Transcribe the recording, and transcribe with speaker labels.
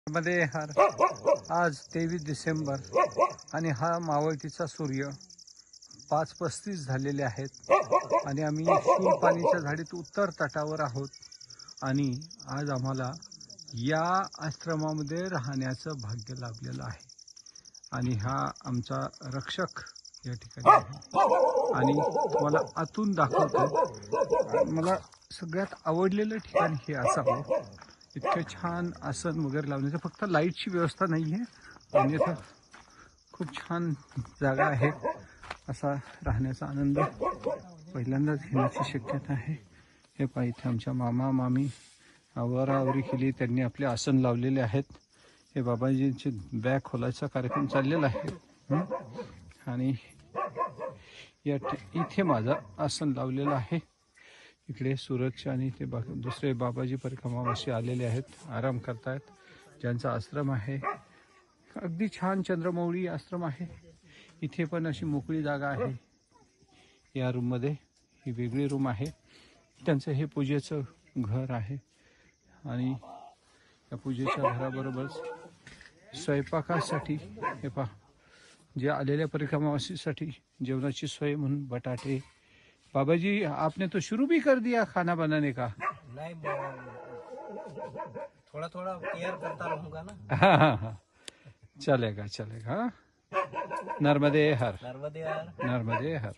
Speaker 1: मध्ये आज 23 डिसेंबर आणि हा मावळतीचा सूर्य 5:35 झालेले आहेत आणि आम्ही शूलपाणीच्या झाडीत उत्तर तटावर आहोत आणि आज आम्हाला या आश्रमामध्ये राहण्याचं भाग्य लाभलेलं आहे आणि हा आमचा रक्षक या ठिकाणी आहे आणि तुम्हाला आतून दाखवतो। मला सगळ्यात आवडलेलं ठिकाण हे असावं, इतकं छान आसन वगैरे लावण्याचं, फक्त लाईटची व्यवस्था नाही आहे आणि इथं खूप छान जागा आहे। असा राहण्याचा आनंद पहिल्यांदाच घेण्याची शक्यता आहे। हे पाहा, इथे आमच्या मामा मामी आवराआवरी केली, त्यांनी आपले आसन लावलेले आहेत। हे बाबाजींचे बॅग खोलायचा कार्यक्रम चाललेला आहे आणि इथे माझं आसन लावलेलं आहे। इकडे सूरज आणि ते दुसरे बाबाजी परिक्रमावासी आलेले आहेत, आराम करतायत, ज्यांचा आश्रम आहे। अगदी छान चंद्रमौळी आश्रम आहे। इथे पण अशी मोकळी जागा आहे। या रूममध्ये ही वेगळी रूम आहे, त्यांचं हे पूजेचं घर आहे आणि या पूजेच्या घराबरोबरच स्वयंपाकासाठी हे पहा, जे आलेल्या परिक्रमावासीसाठी जेवणाची सोय म्हणून बटाटे। बाबा जी, आपने तो शुरू भी कर दिया खाना बनाने का?
Speaker 2: नहीं, थोड़ा थोड़ा केयर करता रहूंगा ना।
Speaker 1: हाँ हाँ हाँ, चलेगा चलेगा। नर्मदे हर,
Speaker 2: नर्मदे हर।
Speaker 1: नर्मदे हर।